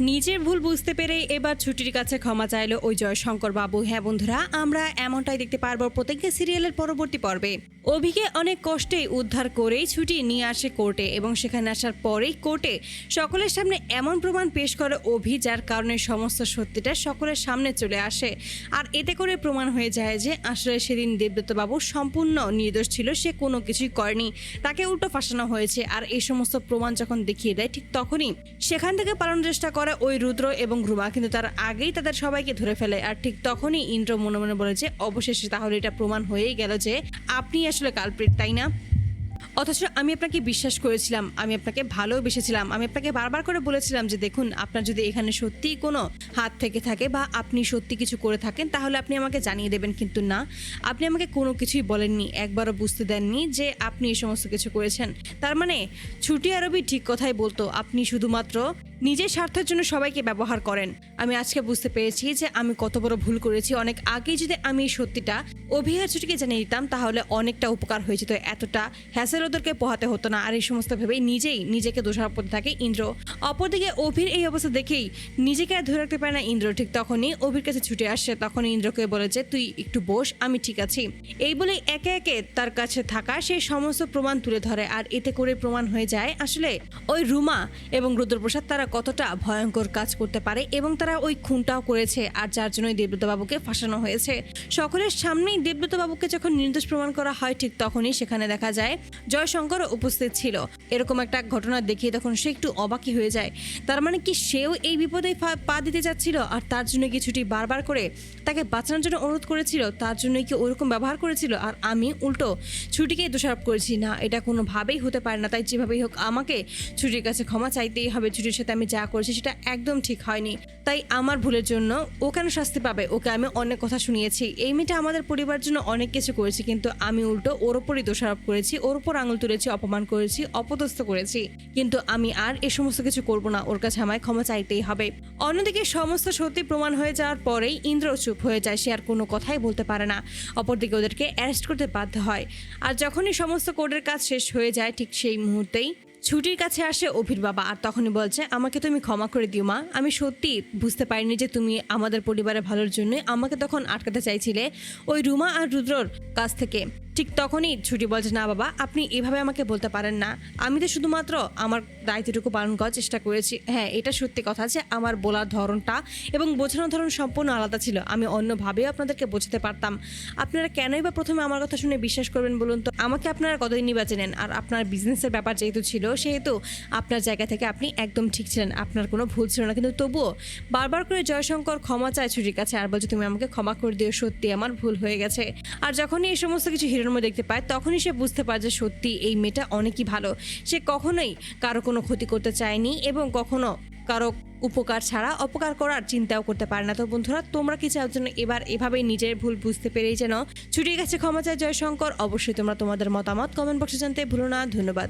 নিজের ভুল বুঝতে পেরে এবার ছুটির কাছে ক্ষমা চাইলো ওই জয়শঙ্কর বাবু। হ্যাঁ বন্ধুরা, আমরা এমনটাই দেখতে পারবো প্রত্যেকটা সিরিয়ালের পরবর্তী পর্বে। অভিকে অনেক কষ্টেই উদ্ধার করেই ছুটি নিয়ে আসে কোর্টে, এবং সেখানে আসার পরেই কোর্টে সকলের সামনে এমন প্রমাণ পেশ করে অভি, যার কারণে সমস্ত সত্যিটা সকলের সামনে চলে আসে। আর এতে করে প্রমাণ হয়ে যায় যে আসলে সেদিন দেবদত্ত বাবু সম্পূর্ণ নির্দোষ ছিল, সে কোনো কিছুই করেনি, তাকে উল্টো ফাঁসানো হয়েছে। আর এই সমস্ত প্রমাণ যখন দেখিয়ে দেয়, ঠিক তখনই সেখান থেকে পালানোর চেষ্টা করে ওই রুদ্র এবং রুমা, কিন্তু তার আগেই তাদের সবাইকে ধরে ফেলে। আর ঠিক তখনই ইন্দ্র মনে মনে বলে যে অবশেষে তাহলে এটা প্রমাণ হয়েই গেল যে আপনি আসলে কালপ্রিট, তাই না? অথচ আমি আপনাকে বিশ্বাস করেছিলাম, আমি আপনাকে ভালোবেসেছিলাম, আমি আপনাকে বারবার করে বলেছিলাম যে দেখুন, আপনার যদি এখানে সত্যিই কোনো হাত থেকে থাকে বা আপনি সত্যি কিছু করে থাকেন তাহলে আপনি আমাকে জানিয়ে দেবেন, কিন্তু না, আপনি আমাকে কোনো কিছুই বলেননি, একবারও বুঝতে দেননি যে আপনি এই সমস্ত কিছু করেছেন। তার মানে ছুটি আরবি ঠিক কথাই বলতো, আপনি শুধুমাত্র নিজের স্বার্থের জন্য সবাইকে ব্যবহার করেন। আমি আজকে বুঝতে পেরেছি যে আমি কত বড় ভুল করেছি। অনেক আগেই যদি আমি এই সত্যিটা অভিহার ছুটিকে জানিয়ে দিতাম তাহলে অনেকটা উপকার হয়ে যেত, এতটা হ্যাসেল ওদেরকে পোহাতে হতো না। আর এই সমস্ত ভেবেই নিজেকে দোষারোপ করতে থাকে ইন্দ্র। অপরদিকে অভির এই অবস্থা দেখেই নিজেকে আর ধরে রাখতে পারে না ইন্দ্র। ঠিক তখনই অভির কাছে ছুটে আসে, তখন ইন্দ্রকে বলে যে তুই একটু বস, আমি ঠিক আছি। এই বলে একে একে তার কাছে থাকা সেই সমস্ত প্রমাণ তুলে ধরে। আর এতে করে প্রমাণ হয়ে যায় আসলে ওই রুমা এবং রুদ্রপ্রসাদ তারা কতটা ভয়ঙ্কর কাজ করতে পারে, এবং তারা ওই খুনটাও করেছে, আর যার জন্যই দেবব্রত বাবুকে ফাঁসানো হয়েছে। সকলের সামনেই দেবব্রত বাবুকে যখন নির্দোষ প্রমাণ করা হয়, ঠিক তখনই সেখানে দেখা যায় জয়শঙ্কর উপস্থিত ছিল। এরকম একটা ঘটনা দেখিয়ে তখন সে একটু অবাকই হয়ে যায়। তার মানে কি সেও এই বিপদে পা দিতে যাচ্ছিল, আর তার জন্য কি ছুটি বারবার করে তাকে বাঁচানোর জন্য অনুরোধ করেছিল, তার জন্যই কি ওরকম ব্যবহার করেছিল, আর আমি উল্টো ছুটিকে দোষারোপ করেছি? না, এটা কোনোভাবেই হতে পারে না। তাই যেভাবেই হোক আমাকে ছুটির কাছে ক্ষমা চাইতেই হবে। ছুটির সাথে আমি যা করেছি সেটা একদম ঠিক হয়নি, তাই আমার ভুলের জন্য ও কেন শাস্তি পাবে? ওকে আমি অনেক কথা শুনিয়েছি, এই মেয়েটা আমাদের পরিবার জন্য অনেক কিছু করেছি, কিন্তু আমি উল্টো ওর উপরই দোষারোপ করেছি, ওর উপর আঙুল তুলেছি, অপমান করেছি, অপদস্থ করেছি। কিন্তু আমি আর এ সমস্ত কিছু করব না, ওর কাছে আমায় ক্ষমা চাইতেই হবে। অন্যদিকে সমস্ত সত্যি প্রমাণ হয়ে যাওয়ার পরেই ইন্দ্র চুপ হয়ে যায়, সে আর কোনো কথাই বলতে পারে না। অপরদিকে ওদেরকে অ্যারেস্ট করতে বাধ্য হয়। আর যখনই সমস্ত কোর্টের কাজ শেষ হয়ে যায়, ঠিক সেই মুহূর্তেই ছুটির কাছে আসে অভির বাবা, আর তখনই বলছে আমাকে তুমি ক্ষমা করে দিও মা, আমি সত্যি বুঝতে পারিনি যে তুমি আমাদের পরিবারের ভালোর জন্য আমাকে তখন আটকাতে চাইছিলে ওই রুমা আর রুদ্রর কাছ থেকে। ঠিক তখনই ছুটি বলছে না বাবা, আপনি এভাবে আমাকে বলতে পারেন না, আমি তো শুধুমাত্র আমার দায়িত্বটুকু পালন করার চেষ্টা করেছি। হ্যাঁ, এটা সত্যি কথা যে আমার বলার ধরনটা এবং বোঝানোর ধরন সম্পূর্ণ আলাদা ছিল, আমি অন্যভাবেও আপনাদেরকে বোঝাতে পারতাম। আপনারা কেনই বা প্রথমে আমার কথা শুনে বিশ্বাস করবেন বলুন তো? আমাকে আপনারা কতদিনই বা চেনেন, আর আপনার বিজনেসের ব্যাপার যেহেতু ছিল সেহেতু আপনার জায়গা থেকে আপনি একদম ঠিক ছিলেন, আপনার কোনো ভুল ছিল না। কিন্তু তবুও বারবার করে জয়শঙ্কর ক্ষমা চায় ছুটির কাছে, আর বলছে তুমি আমাকে ক্ষমা করে দিও, সত্যি আমার ভুল হয়ে গেছে। আর যখনই এই সমস্ত কিছু হিরোর দেখতে পায় তখনই সে বুঝতে পারে যে সত্যি এই মেয়েটা অনেকই ভালো। সে কখনোই কারো কোনো ক্ষতি করতে চায়নি এবং কখনো কারো উপকার ছাড়া অপকার করার চিন্তাও করতে পারে না। তো বন্ধুরা, তোমরা কি চাও যেন এবার এভাবেই নিজের ভুল বুঝতে পেরেই যেন ছুটির কাছে ক্ষমা চায় জয়শঙ্কর? অবশ্যই তোমরা তোমাদের মতামত কমেন্ট বক্সে জানতে ভুলো না। ধন্যবাদ।